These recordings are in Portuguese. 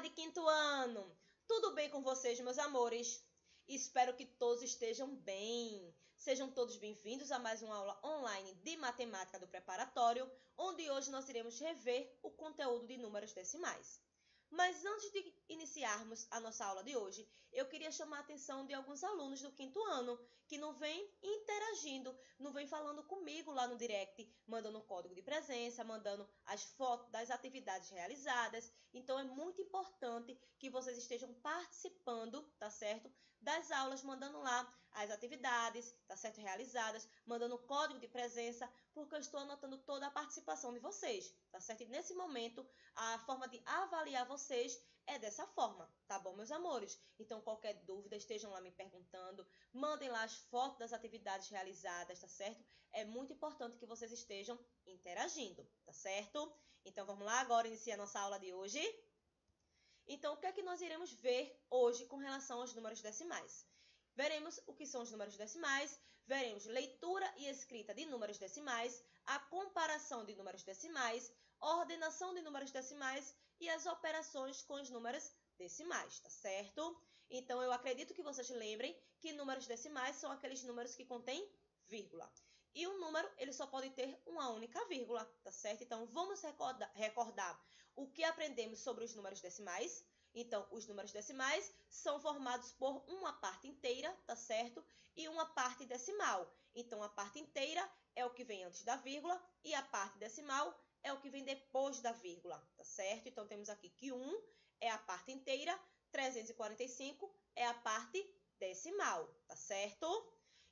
tarde, quinto ano! Tudo bem com vocês, meus amores? Espero que todos estejam bem. Sejam todos bem-vindos a mais uma aula online de matemática do preparatório, onde hoje nós iremos rever o conteúdo de números decimais. Mas antes de iniciarmos a nossa aula de hoje, eu queria chamar a atenção de alguns alunos do quinto ano que não vêm interagindo, não vêm falando comigo lá no direct, mandando um código de presença, mandando as fotos das atividades realizadas. Então é muito importante que vocês estejam participando, tá certo? Das aulas, mandando lá as atividades, tá certo? Realizadas, mandando o código de presença, porque eu estou anotando toda a participação de vocês, tá certo? E nesse momento, a forma de avaliar vocês é dessa forma, tá bom, meus amores? Então, qualquer dúvida, estejam lá me perguntando, mandem lá as fotos das atividades realizadas, tá certo? É muito importante que vocês estejam interagindo, tá certo? Então, vamos lá agora iniciar a nossa aula de hoje. Então, o que é que nós iremos ver hoje com relação aos números decimais? Veremos o que são os números decimais, veremos leitura e escrita de números decimais, a comparação de números decimais, ordenação de números decimais e as operações com os números decimais, tá certo? Então, eu acredito que vocês lembrem que números decimais são aqueles números que contêm vírgula. E um número, ele só pode ter uma única vírgula, tá certo? Então, vamos recordar o que aprendemos sobre os números decimais. Então, os números decimais são formados por uma parte inteira, tá certo? E uma parte decimal. Então, a parte inteira é o que vem antes da vírgula e a parte decimal é o que vem depois da vírgula, tá certo? Então, temos aqui que 1 é a parte inteira, 345 é a parte decimal, tá certo?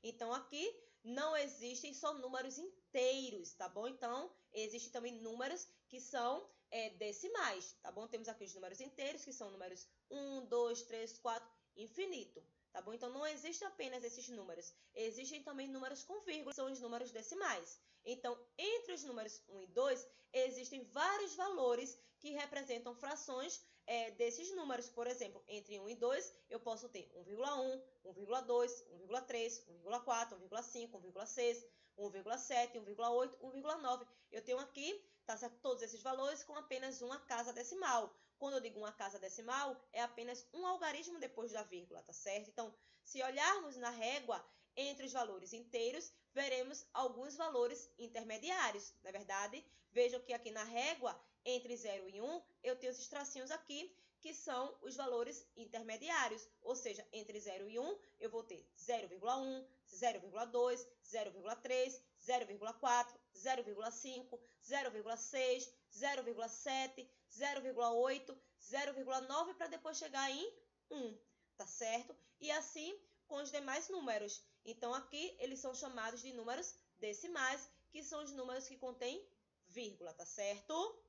Então, aqui não existem só números inteiros, tá bom? Então, existem também números que são decimais, tá bom? Temos aqui os números inteiros, que são números 1, 2, 3, 4, infinito, tá bom? Então, não existem apenas esses números. Existem também números com vírgula, que são os números decimais. Então, entre os números 1 e 2, existem vários valores que representam frações desses números. Por exemplo, entre 1 e 2, eu posso ter 1,1, 1,2, 1,3, 1,4, 1,5, 1,6, 1,7, 1,8, 1,9. Eu tenho aqui, tá certo, todos esses valores com apenas uma casa decimal. Quando eu digo uma casa decimal, é apenas um algarismo depois da vírgula, tá certo? Então, se olharmos na régua entre os valores inteiros, veremos alguns valores intermediários, não é verdade? Vejam que aqui na régua, entre 0 e 1, eu tenho esses tracinhos aqui, que são os valores intermediários, ou seja, entre 0 e 1, eu vou ter 0,1, 0,2, 0,3, 0,4, 0,5, 0,6, 0,7, 0,8, 0,9 para depois chegar em 1, tá certo? E assim com os demais números. Então, aqui eles são chamados de números decimais, que são os números que contêm vírgula, tá certo?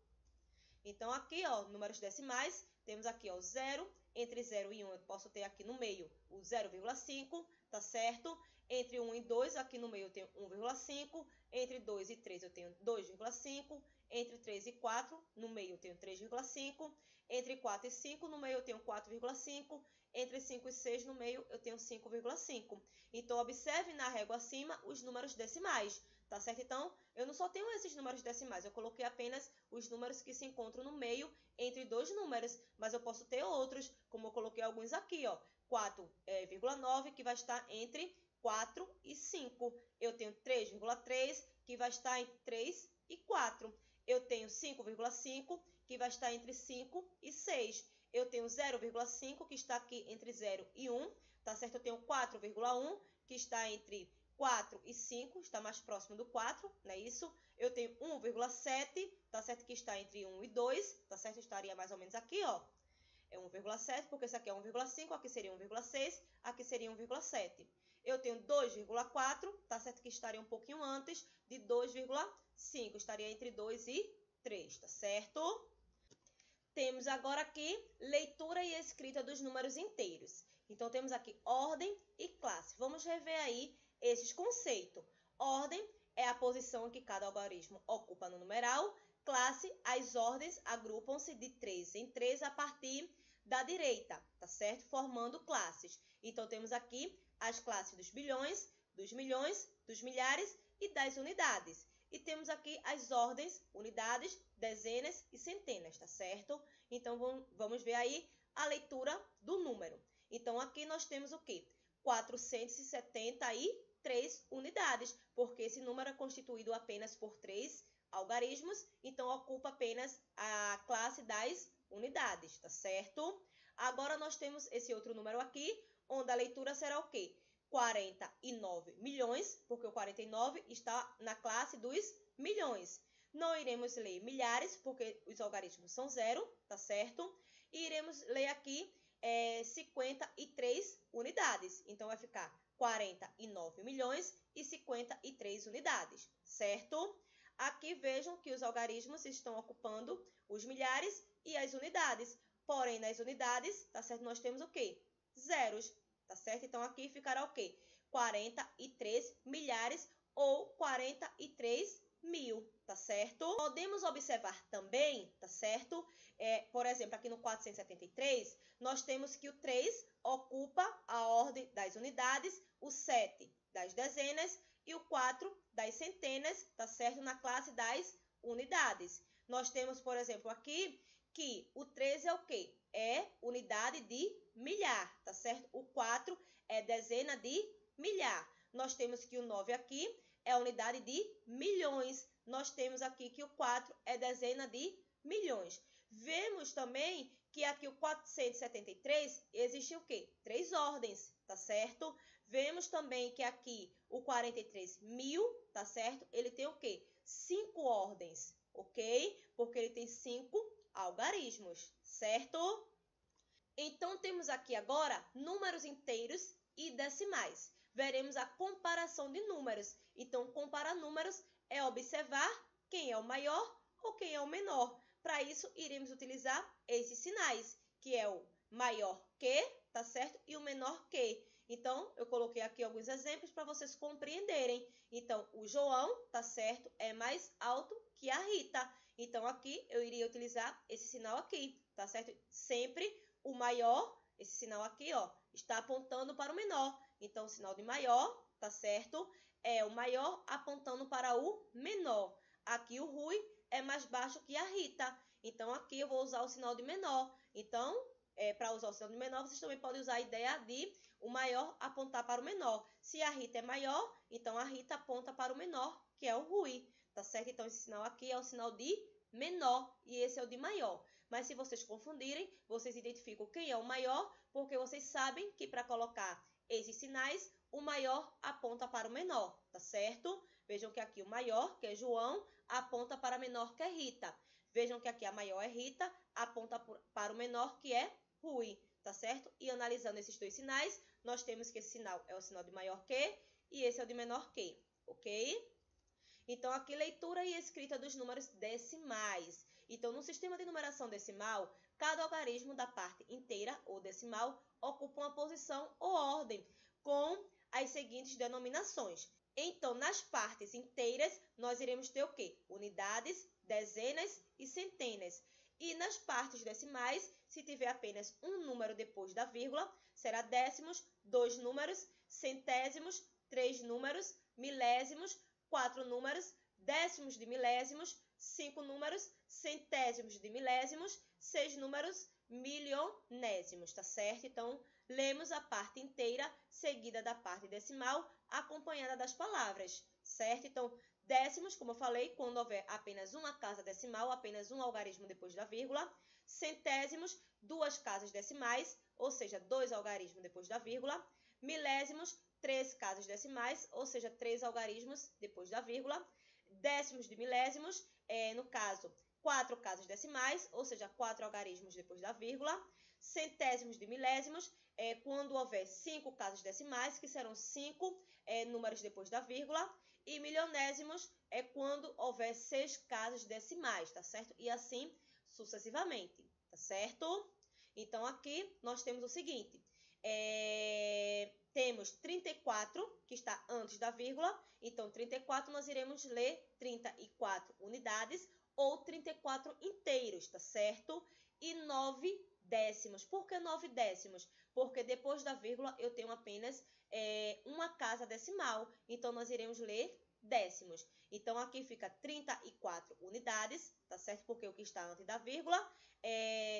Então, aqui, ó, números decimais, temos aqui, ó, 0, entre 0 e 1 eu posso ter aqui no meio o 0,5, tá certo? Entre 1 e 2, aqui no meio eu tenho 1,5, entre 2 e 3 eu tenho 2,5, entre 3 e 4, no meio eu tenho 3,5, entre 4 e 5, no meio eu tenho 4,5, entre 5 e 6, no meio eu tenho 5,5. Então, observe na régua acima os números decimais, tá certo? Então, eu não só tenho esses números decimais, eu coloquei apenas os números que se encontram no meio entre dois números, mas eu posso ter outros, como eu coloquei alguns aqui, ó, 4,9, que vai estar entre 4 e 5. Eu tenho 3,3, que vai estar entre 3 e 4. Eu tenho 5,5, que vai estar entre 5 e 6. Eu tenho 0,5, que está aqui entre 0 e 1, tá certo? Eu tenho 4,1, que está entre 4 e 5, está mais próximo do 4, não é isso? Eu tenho 1,7, tá certo? Que está entre 1 e 2, tá certo? Estaria mais ou menos aqui, ó. É 1,7, porque esse aqui é 1,5, aqui seria 1,6, aqui seria 1,7. Eu tenho 2,4, tá certo? Que estaria um pouquinho antes de 2,5, estaria entre 2 e 3, tá certo? Temos agora aqui leitura e escrita dos números inteiros. Então, temos aqui ordem e classe. Vamos rever aí esses conceitos. Ordem é a posição que cada algarismo ocupa no numeral. Classe, as ordens agrupam-se de 3 em 3 a partir da direita, tá certo? Formando classes. Então, temos aqui as classes dos bilhões, dos milhões, dos milhares e das unidades. e temos aqui as ordens, unidades, dezenas e centenas, tá certo? Então, vamos ver aí a leitura do número. Então, aqui nós temos o quê? 473 unidades, porque esse número é constituído apenas por 3 algarismos, então ocupa apenas a classe das unidades, tá certo? Agora nós temos esse outro número aqui, onde a leitura será o quê? 49 milhões, porque o 49 está na classe dos milhões. Não iremos ler milhares, porque os algarismos são zero, tá certo? E iremos ler aqui 53 unidades. Então, vai ficar 49 milhões e 53 unidades, certo? Aqui vejam que os algarismos estão ocupando os milhares e as unidades. Porém, nas unidades, tá certo? Nós temos o quê? Zeros, tá certo? Então, aqui ficará o quê? 43 milhares ou 43 mil, tá certo? Podemos observar também, tá certo? Por exemplo, aqui no 473, nós temos que o 3 ocupa a ordem das unidades, o 7 das dezenas e o 4 das centenas, tá certo? Na classe das unidades. Nós temos, por exemplo, aqui que o 13 é o quê? É unidade de milhar, tá certo? O 4 é dezena de milhar. Nós temos que o 9 aqui é unidade de milhões. Nós temos aqui que o 4 é dezena de milhões. Vemos também que aqui o 473 existe o quê? 3 ordens, tá certo? Vemos também que aqui o 43 mil, tá certo? Ele tem o quê? 5 ordens, ok? Porque ele tem 5 algarismos, certo? Então, temos aqui agora números inteiros e decimais. Veremos a comparação de números. Então, comparar números é observar quem é o maior ou quem é o menor. Para isso, iremos utilizar esses sinais, que é o maior que, tá certo? E o menor que. Então, eu coloquei aqui alguns exemplos para vocês compreenderem. Então, o João, tá certo? É mais alto que a Rita. Então, aqui eu iria utilizar esse sinal aqui, tá certo? Sempre o maior, esse sinal aqui, ó, está apontando para o menor. Então, o sinal de maior, tá certo? É o maior apontando para o menor. Aqui o Rui é mais baixo que a Rita. Então, aqui eu vou usar o sinal de menor. Então, para usar o sinal de menor, vocês também podem usar a ideia de o maior apontar para o menor. Se a Rita é maior, então a Rita aponta para o menor, que é o Rui. Tá certo? Então, esse sinal aqui é o sinal de menor e esse é o de maior. Mas se vocês confundirem, vocês identificam quem é o maior, porque vocês sabem que para colocar esses sinais, o maior aponta para o menor, tá certo? Vejam que aqui o maior, que é João, aponta para o menor, que é Rita. Vejam que aqui a maior é Rita, aponta para o menor, que é Rui, tá certo? E analisando esses dois sinais, nós temos que esse sinal é o sinal de maior que e esse é o de menor que, ok? Então, aqui leitura e escrita dos números decimais. Então, no sistema de numeração decimal, cada algarismo da parte inteira ou decimal ocupa uma posição ou ordem com as seguintes denominações. Então, nas partes inteiras, nós iremos ter o quê? Unidades, dezenas e centenas. E nas partes decimais, se tiver apenas um número depois da vírgula, será décimos, 2 números, centésimos, 3 números, milésimos, 4 números, décimos de milésimos, 5 números, centésimos de milésimos, 6 números, milionésimos, tá certo? Então, lemos a parte inteira, seguida da parte decimal, acompanhada das palavras, certo? Então, décimos, como eu falei, quando houver apenas uma casa decimal, apenas um algarismo depois da vírgula. Centésimos, 2 casas decimais, ou seja, 2 algarismos depois da vírgula. Milésimos, 3 casas decimais, ou seja, 3 algarismos depois da vírgula. Décimos de milésimos, no caso, 4 casas decimais, ou seja, 4 algarismos depois da vírgula. Centésimos de milésimos, quando houver 5 casas decimais, que serão 5 números depois da vírgula. E milionésimos é quando houver 6 casas decimais, tá certo? E assim sucessivamente, tá certo? Então, aqui nós temos o seguinte, temos 34, que está antes da vírgula, então 34 nós iremos ler 34 unidades ou 34 inteiros, tá certo? E 9 décimos. Por que 9 décimos? Porque depois da vírgula eu tenho apenas uma casa decimal, então nós iremos ler décimos. Então, aqui fica 34 unidades, tá certo? Porque o que está antes da vírgula,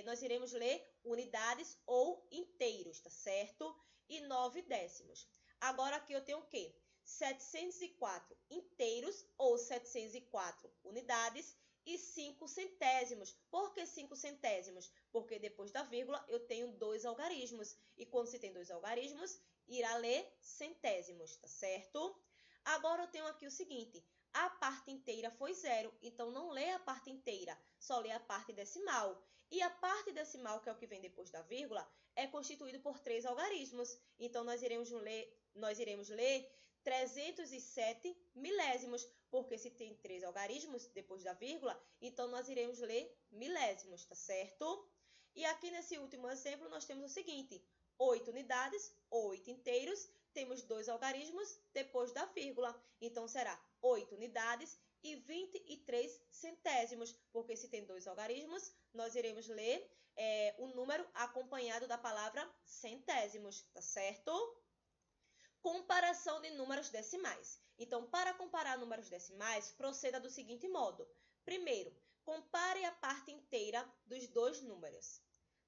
nós iremos ler unidades ou inteiros, tá certo? E 9 décimos. Agora, aqui eu tenho o quê? 704 inteiros ou 704 unidades e 5 centésimos. Por que 5 centésimos? Porque depois da vírgula eu tenho dois algarismos. E quando se tem dois algarismos, irá ler centésimos, tá certo? Agora eu tenho aqui o seguinte, a parte inteira foi 0, então não lê a parte inteira, só lê a parte decimal. E a parte decimal, que é o que vem depois da vírgula, é constituído por 3 algarismos. Então, nós iremos ler 307 milésimos, porque se tem 3 algarismos depois da vírgula, então nós iremos ler milésimos, tá certo? E aqui nesse último exemplo, nós temos o seguinte, 8 unidades, 8 inteiros, temos 2 algarismos depois da vírgula. Então, será 8 unidades e 23 centésimos, porque se tem 2 algarismos, nós iremos ler o número acompanhado da palavra centésimos, tá certo? Comparação de números decimais. Então, para comparar números decimais, proceda do seguinte modo. Primeiro, compare a parte inteira dos dois números.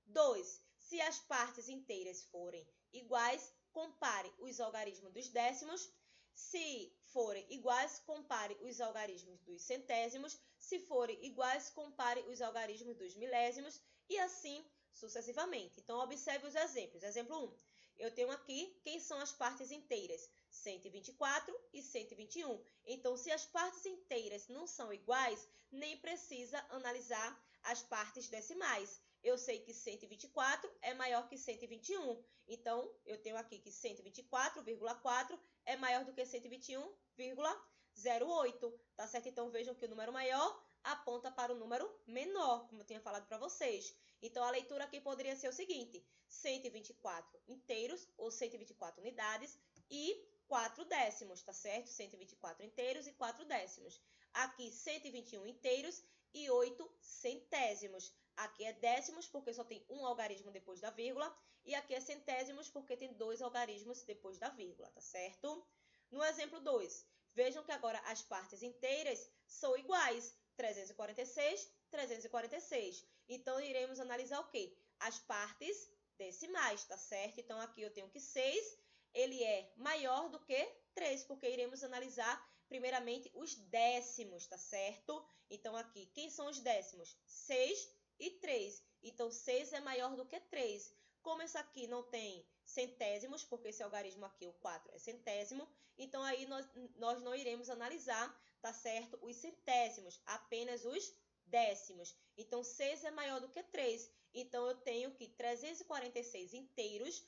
2. Se as partes inteiras forem iguais, compare os algarismos dos décimos. Se forem iguais, compare os algarismos dos centésimos. Se forem iguais, compare os algarismos dos milésimos e assim sucessivamente. Então, observe os exemplos. Exemplo 1. Eu tenho aqui quem são as partes inteiras, 124 e 121. Então, se as partes inteiras não são iguais, nem precisa analisar as partes decimais. Eu sei que 124 é maior que 121. Então, eu tenho aqui que 124,4 é maior do que 121,08. Tá certo? Então, vejam que o número maior aponta para o número menor, como eu tinha falado para vocês. Então, a leitura aqui poderia ser o seguinte, 124 inteiros ou 124 unidades e 4 décimos, tá certo? 124 inteiros e 4 décimos. Aqui, 121 inteiros e 8 centésimos. Aqui é décimos, porque só tem um algarismo depois da vírgula. E aqui é centésimos, porque tem 2 algarismos depois da vírgula, tá certo? No exemplo 2, vejam que agora as partes inteiras são iguais. 346, 346. Então, iremos analisar o quê? As partes decimais, tá certo? Então, aqui eu tenho que 6, ele é maior do que 3, porque iremos analisar primeiramente os décimos, tá certo? Então, aqui, quem são os décimos? 6 e 3. Então, 6 é maior do que 3. Como esse aqui não tem centésimos, porque esse algarismo aqui, o 4, é centésimo, então aí nós não iremos analisar, tá certo? Os centésimos, apenas os décimos. Então, 6 é maior do que 3. Então, eu tenho que 346 inteiros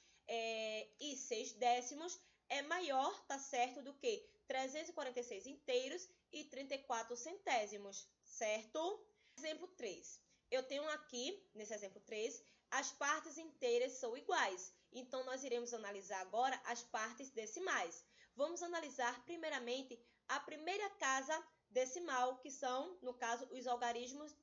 e 6 décimos é maior, tá certo? Do que 346 inteiros e 34 centésimos, certo? Exemplo 3. Eu tenho aqui, nesse exemplo 3, as partes inteiras são iguais. Então, nós iremos analisar agora as partes decimais. Vamos analisar primeiramente a primeira casa decimal, que são, no caso, os algarismos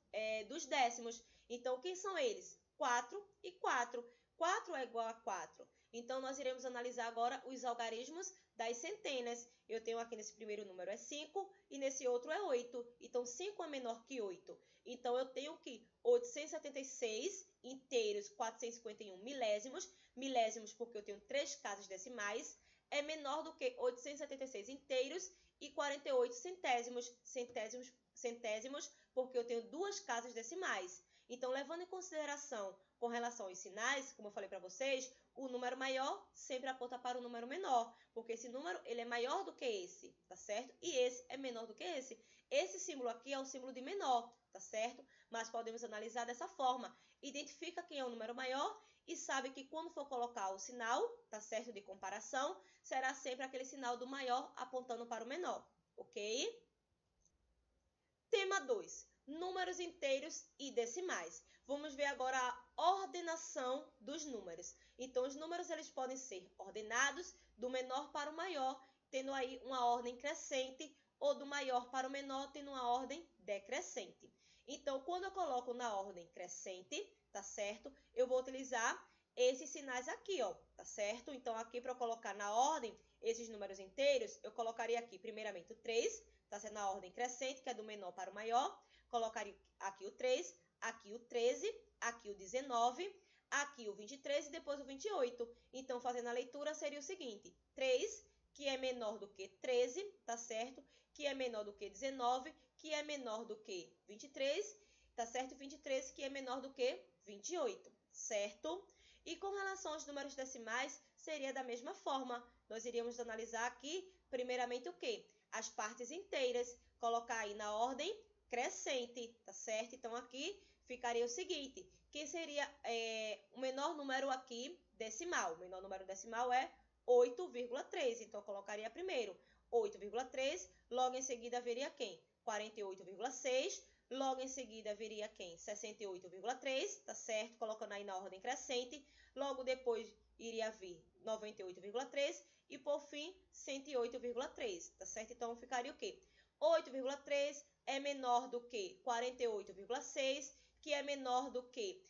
dos décimos. Então, quem são eles? 4 e 4. 4 é igual a 4. Então, nós iremos analisar agora os algarismos das centenas. Eu tenho aqui nesse primeiro número é 5 e nesse outro é 8. Então, 5 é menor que 8. Então, eu tenho que 876 inteiros, 451 milésimos. Milésimos porque eu tenho 3 casas decimais. É menor do que 876 inteiros e 48 centésimos. Centésimos porque eu tenho 2 casas decimais. Então, levando em consideração com relação aos sinais, como eu falei para vocês, o número maior sempre aponta para o número menor, porque esse número ele é maior do que esse, tá certo? E esse é menor do que esse. Esse símbolo aqui é o símbolo de menor, tá certo? Mas podemos analisar dessa forma. Identifica quem é o número maior e sabe que quando for colocar o sinal, tá certo, de comparação, será sempre aquele sinal do maior apontando para o menor, ok? Tema 2. Números inteiros e decimais. Vamos ver agora a ordenação dos números. Então, os números eles podem ser ordenados do menor para o maior, tendo aí uma ordem crescente, ou do maior para o menor, tendo uma ordem decrescente. Então, quando eu coloco na ordem crescente, tá certo? Eu vou utilizar esses sinais aqui, ó, tá certo? Então, aqui para eu colocar na ordem, esses números inteiros, eu colocaria aqui primeiramente o 3, tá sendo na ordem crescente, que é do menor para o maior. Colocaria aqui o 3, aqui o 13, aqui o 19, aqui o 23 e depois o 28. Então, fazendo a leitura, seria o seguinte: 3, que é menor do que 13, tá certo? Que é menor do que 19, que é menor do que 23, tá certo? 23, que é menor do que 28, certo? E com relação aos números decimais, seria da mesma forma. Nós iríamos analisar aqui, primeiramente, o quê? As partes inteiras. Colocar aí na ordem crescente, tá certo? Então, aqui ficaria o seguinte, que seria o menor número aqui decimal. O menor número decimal é 8,3. Então, eu colocaria primeiro 8,3. Logo em seguida, viria quem? 48,6. Logo em seguida, viria quem? 68,3, tá certo? Colocando aí na ordem crescente. Logo depois, iria vir 98,3 e, por fim, 108,3, tá certo? Então, ficaria o quê? 8,3 é menor do que 48,6, que é menor do que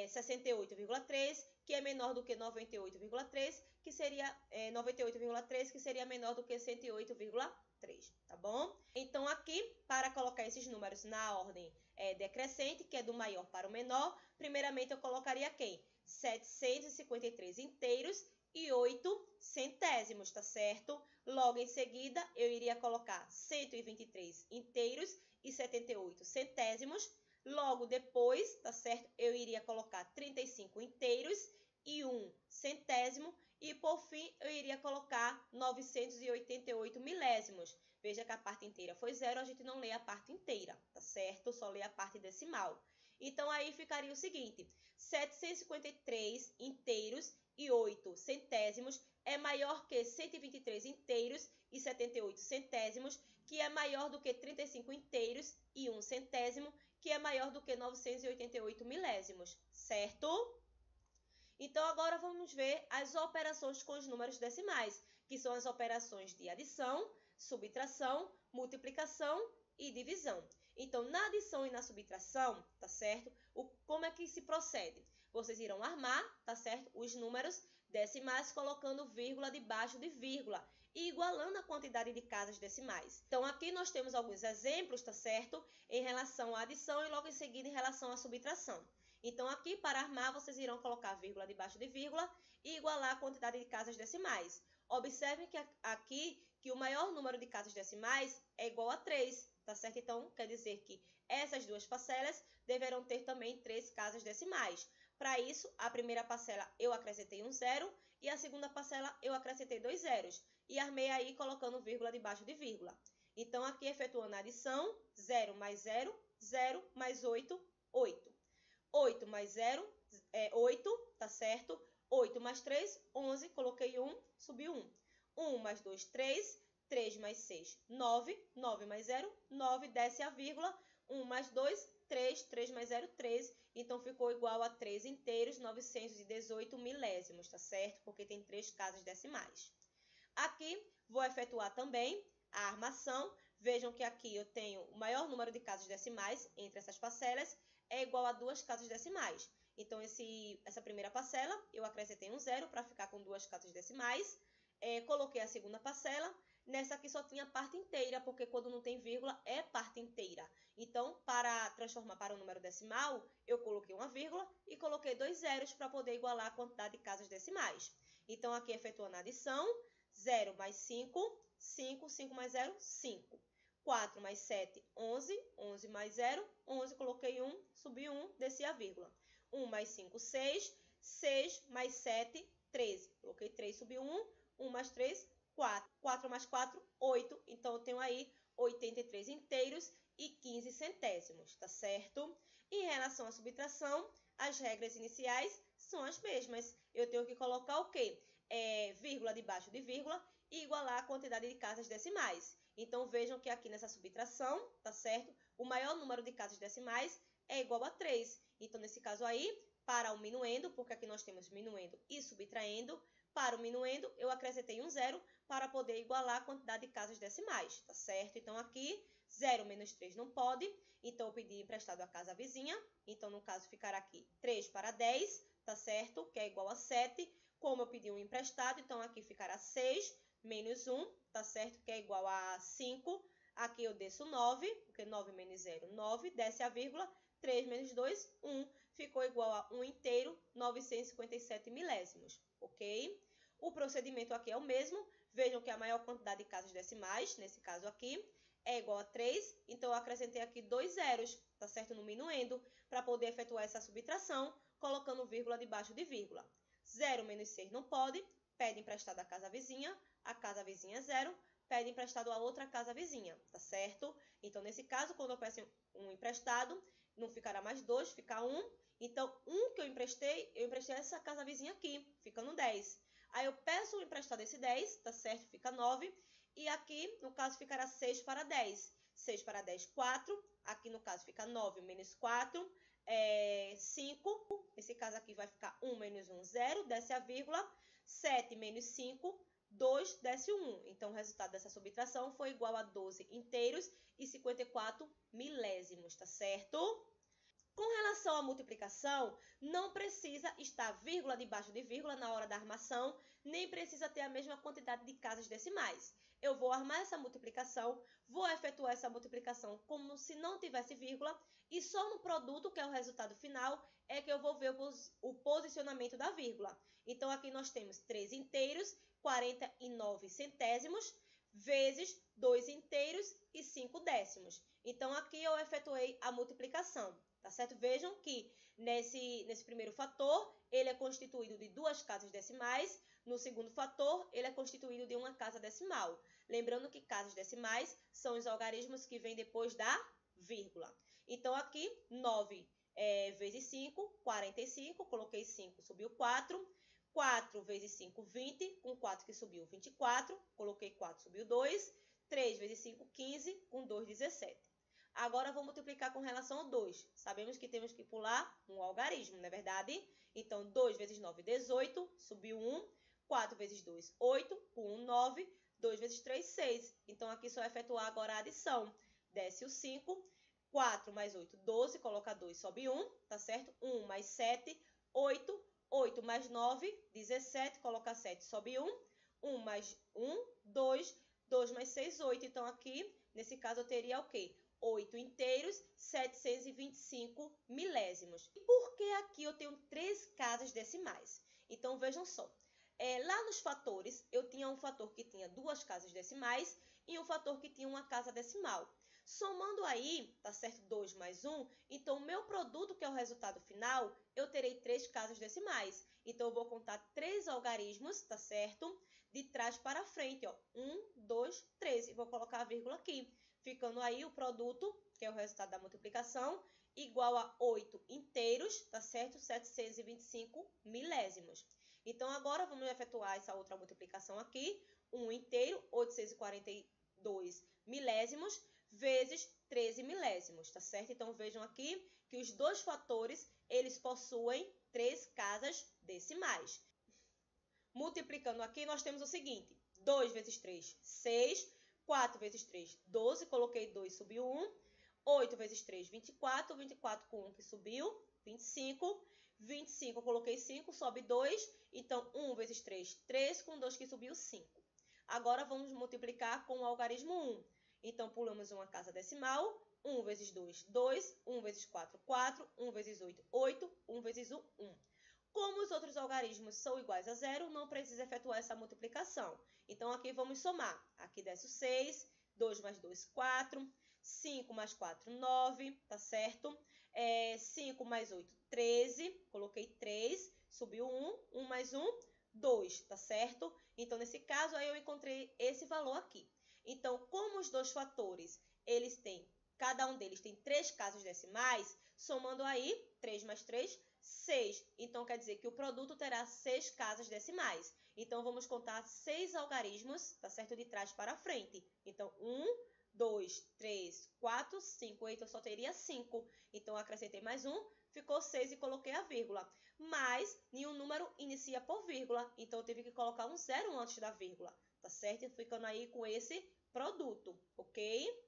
68,3, que é menor do que 98,3, que seria 98,3, que seria menor do que 108,3, tá bom? Então, aqui, para colocar esses números na ordem decrescente, que é do maior para o menor, primeiramente eu colocaria quem? 753 inteiros e 8 centésimos, tá certo? Logo em seguida, eu iria colocar 123 inteiros e 78 centésimos. Logo depois, tá certo? Eu iria colocar 35 inteiros e 1 centésimo. E, por fim, eu iria colocar 988 milésimos. Veja que a parte inteira foi 0, a gente não lê a parte inteira, tá certo? Só lê a parte decimal. Então, aí ficaria o seguinte: 753 inteiros e 8 centésimos é maior que 123 inteiros e 78 centésimos, que é maior do que 35 inteiros e 1 centésimo, que é maior do que 988 milésimos, certo? Então, agora vamos ver as operações com os números decimais, que são as operações de adição, subtração, multiplicação e divisão. Então, na adição e na subtração, tá certo? Como é que se procede? Vocês irão armar, tá certo? Os números decimais colocando vírgula debaixo de vírgula e igualando a quantidade de casas decimais. Então, aqui nós temos alguns exemplos, tá certo? Em relação à adição e logo em seguida em relação à subtração. Então, aqui, para armar, vocês irão colocar vírgula debaixo de vírgula e igualar a quantidade de casas decimais. Observem que aqui que o maior número de casas decimais é igual a 3, tá certo? Então, quer dizer que essas duas parcelas deverão ter também 3 casas decimais. Para isso, a primeira parcela eu acrescentei um zero e a segunda parcela eu acrescentei 2 zeros. E armei aí colocando vírgula debaixo de vírgula. Então, aqui efetuando a adição, 0 mais 0, 0 mais 8, 8. 8 mais 0 é 8, tá certo? 8 mais 3, 11, coloquei 1, subiu 1. 1 mais 2, 3, 3 mais 6, 9, 9 mais 0, 9, desce a vírgula, 1 mais 2, 3, 3 mais 0, 13, então ficou igual a 3 inteiros, 918 milésimos, tá certo? Porque tem 3 casas decimais. Aqui, vou efetuar também a armação. Vejam que aqui eu tenho o maior número de casas decimais entre essas parcelas, é igual a 2 casas decimais. Então, essa primeira parcela, eu acrescentei um zero para ficar com 2 casas decimais. Coloquei a segunda parcela. Nessa aqui só tinha parte inteira, porque quando não tem vírgula, é parte inteira. Então, para transformar para um número decimal, eu coloquei uma vírgula e coloquei 2 zeros para poder igualar a quantidade de casas decimais. Então, aqui efetuando a adição, 0 mais 5, 5, 5 mais 0, 5. 4 mais 7, 11, 11 mais 0, 11, coloquei 1, subi 1, desci a vírgula. 1 mais 5, 6, 6 mais 7, 13. Coloquei 3, subi 1, 1 mais 3, 4. 4 mais 4, 8. Então, eu tenho aí 83 inteiros e 15 centésimos, tá certo? Em relação à subtração, as regras iniciais são as mesmas. Eu tenho que colocar o quê? Vírgula debaixo de vírgula e igualar a quantidade de casas decimais. Então, vejam que aqui nessa subtração, tá certo? O maior número de casas decimais é igual a 3. Então, nesse caso aí, para o minuendo, porque aqui nós temos minuendo e subtraindo, para o minuendo, eu acrescentei um zero para poder igualar a quantidade de casas decimais, tá certo? Então, aqui, 0 menos 3 não pode, então eu pedi emprestado a casa vizinha. Então, no caso, ficará aqui 3 para 10, tá certo? Que é igual a 7. Como eu pedi um emprestado, então aqui ficará 6. menos 1, tá certo? Que é igual a 5. Aqui eu desço 9, porque 9 menos 0, 9. Desce a vírgula, 3 menos 2, 1. Ficou igual a 1 inteiro, 957 milésimos, ok? O procedimento aqui é o mesmo. Vejam que a maior quantidade de casas decimais, nesse caso aqui, é igual a 3. Então, eu acrescentei aqui 2 zeros, tá certo? No minuendo, para poder efetuar essa subtração, colocando vírgula debaixo de vírgula. 0 menos 6 não pode, pede emprestado à casa vizinha, a casa vizinha é 0, pede emprestado a outra casa vizinha, tá certo? Então, nesse caso, quando eu peço um emprestado, não ficará mais 2, fica 1. Então, 1 que eu emprestei essa casa vizinha aqui, ficando 10. Aí eu peço o emprestado esse 10, tá certo? Fica 9. E aqui, no caso, ficará 6 para 10. 6 para 10, 4. Aqui, no caso, fica 9 menos 4, 5. Nesse caso aqui vai ficar 1 menos 1, 0. Desce a vírgula. 7 menos 5, 2. Desce 1. Então, o resultado dessa subtração foi igual a 12 inteiros e 54 milésimos, tá certo? Com relação à multiplicação, não precisa estar vírgula debaixo de vírgula na hora da armação, nem precisa ter a mesma quantidade de casas decimais. Eu vou armar essa multiplicação, vou efetuar essa multiplicação como se não tivesse vírgula, e só no produto, que é o resultado final, é que eu vou ver o posicionamento da vírgula. Então, aqui nós temos 3 inteiros, 49 centésimos, vezes 2 inteiros e 5 décimos. Então, aqui eu efetuei a multiplicação. Tá certo? Vejam que nesse primeiro fator, ele é constituído de 2 casas decimais. No segundo fator, ele é constituído de uma casa decimal. Lembrando que casas decimais são os algarismos que vêm depois da vírgula. Então, aqui, 9 vezes 5, 45. Coloquei 5, subiu 4. 4 vezes 5, 20. Com 4 que subiu, 24. Coloquei 4, subiu 2. 3 vezes 5, 15. Com 2, 17. Agora, vou multiplicar com relação ao 2. Sabemos que temos que pular um algarismo, não é verdade? Então, 2 vezes 9, 18. Subiu 1. 4 vezes 2, 8. Com 1, 9. 2 vezes 3, 6. Então, aqui só efetuar agora a adição. Desce o 5. 4 mais 8, 12. Coloca 2, sobe 1. Tá certo? 1 mais 7, 8. 8 mais 9, 17. Coloca 7, sobe 1. 1 mais 1, 2. 2 mais 6, 8. Então, aqui, nesse caso, eu teria o quê? 8 inteiros, 725 milésimos. E por que aqui eu tenho 3 casas decimais? Então, vejam só. Lá nos fatores, eu tinha um fator que tinha 2 casas decimais e um fator que tinha uma casa decimal. Somando aí, tá certo? 2 mais 1. Então, o meu produto, que é o resultado final, eu terei 3 casas decimais. Então, eu vou contar 3 algarismos, tá certo? De trás para frente, ó. 1, 2, 3. E vou colocar a vírgula aqui. Ficando aí o produto, que é o resultado da multiplicação, igual a 8 inteiros, tá certo? 725 milésimos. Então, agora vamos efetuar essa outra multiplicação aqui. 1 inteiro, 842 milésimos, vezes 13 milésimos, tá certo? Então, vejam aqui que os dois fatores, eles possuem 3 casas decimais. Multiplicando aqui, nós temos o seguinte. 2 vezes 3, 6. 4 vezes 3, 12. Coloquei 2, subiu 1. 8 vezes 3, 24. 24 com 1 que subiu, 25. 25, coloquei 5, sobe 2. Então, 1 vezes 3, 3. Com 2 que subiu, 5. Agora, vamos multiplicar com o algarismo 1. Então, pulamos uma casa decimal. 1 vezes 2, 2. 1 vezes 4, 4. 1 vezes 8, 8. 1 vezes 1, 1. Como os outros algarismos são iguais a 0, não precisa efetuar essa multiplicação. Então, aqui vamos somar. Aqui desce o 6, 2 mais 2, 4, 5 mais 4, 9, tá certo? 5 mais 8, 13, coloquei 3, subiu 1, 1 mais 1, 2, tá certo? Então, nesse caso, aí eu encontrei esse valor aqui. Então, como os dois fatores, cada um deles tem 3 casas decimais, somando aí, 3 mais 3, 6. Então, quer dizer que o produto terá 6 casas decimais. Então, vamos contar 6 algarismos, tá certo? De trás para frente. Então, 1, 2, 3, 4, 5. Então, eu só teria 5. Então, eu acrescentei mais 1, ficou 6 e coloquei a vírgula. Mas, nenhum número inicia por vírgula. Então, eu tive que colocar um 0 antes da vírgula, tá certo? Ficando aí com esse produto, ok?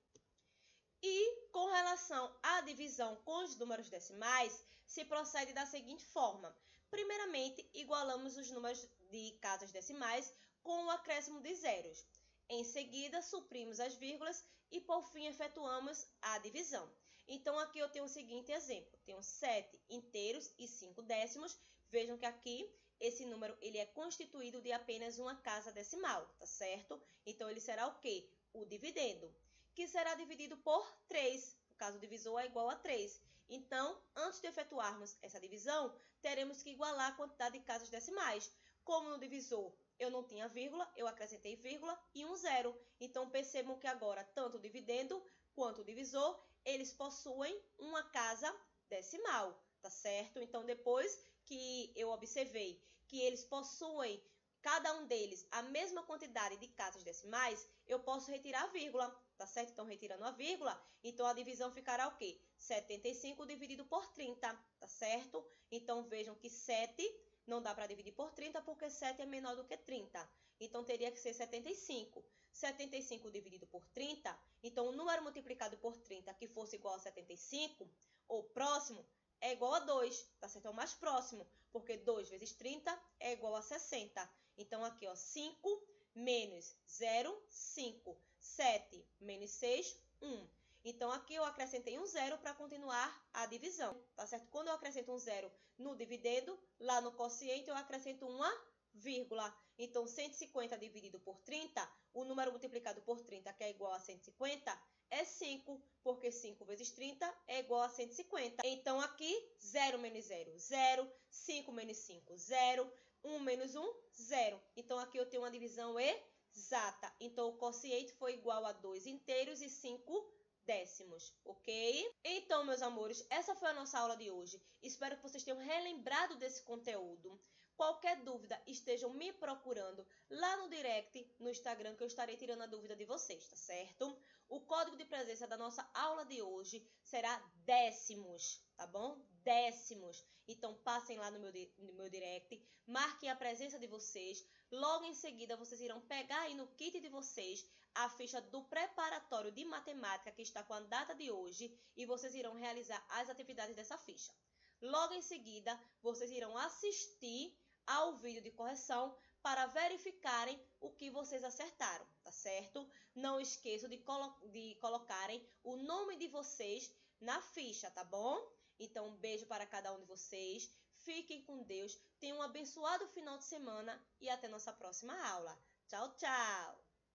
E com relação à divisão com os números decimais, se procede da seguinte forma. Primeiramente, igualamos os números de casas decimais com o acréscimo de zeros. Em seguida, suprimos as vírgulas e, por fim, efetuamos a divisão. Então, aqui eu tenho o seguinte exemplo. Tenho 7 inteiros e 5 décimos. Vejam que aqui esse número ele é constituído de apenas uma casa decimal, tá certo? Então, ele será o quê? O dividendo, que será dividido por 3. No caso, o divisor é igual a 3. Então, antes de efetuarmos essa divisão, teremos que igualar a quantidade de casas decimais. Como no divisor eu não tinha vírgula, eu acrescentei vírgula e um zero. Então, percebam que agora, tanto o dividendo quanto o divisor, eles possuem uma casa decimal, tá certo? Então, depois que eu observei que eles possuem, cada um deles, a mesma quantidade de casas decimais, eu posso retirar a vírgula, tá certo? Então, retirando a vírgula, então a divisão ficará o quê? 75 dividido por 30, tá certo? Então, vejam que 7 não dá para dividir por 30 porque 7 é menor do que 30. Então, teria que ser 75. 75 dividido por 30, então o número multiplicado por 30 que fosse igual a 75, ou próximo, é igual a 2, tá certo? É o mais próximo, porque 2 vezes 30 é igual a 60. Então, aqui, ó, 5 menos 0, 5. 7 menos 6, 1. Então, aqui eu acrescentei um zero para continuar a divisão, tá certo? Quando eu acrescento um zero no dividendo, lá no quociente eu acrescento uma vírgula. Então, 150 dividido por 30, o número multiplicado por 30, que é igual a 150, é 5, porque 5 vezes 30 é igual a 150. Então, aqui, 0 menos 0, 0. 5 menos 5, 0. 1 menos 1, 0. Então, aqui eu tenho uma divisão exata. Então, o quociente foi igual a 2 inteiros e 5 décimos, ok? Então, meus amores, essa foi a nossa aula de hoje. Espero que vocês tenham relembrado desse conteúdo. Qualquer dúvida, estejam me procurando lá no direct, no Instagram, que eu estarei tirando a dúvida de vocês, tá certo? O código de presença da nossa aula de hoje será décimos, tá bom? Décimos. Então, passem lá no meu direct, marquem a presença de vocês. Logo em seguida, vocês irão pegar aí no kit de vocês a ficha do preparatório de matemática que está com a data de hoje e vocês irão realizar as atividades dessa ficha. Logo em seguida, vocês irão assistir ao vídeo de correção para verificarem o que vocês acertaram, tá certo? Não esqueçam de colocarem o nome de vocês na ficha, tá bom? Então, um beijo para cada um de vocês. Fiquem com Deus. Tenham um abençoado final de semana e até nossa próxima aula. Tchau, tchau!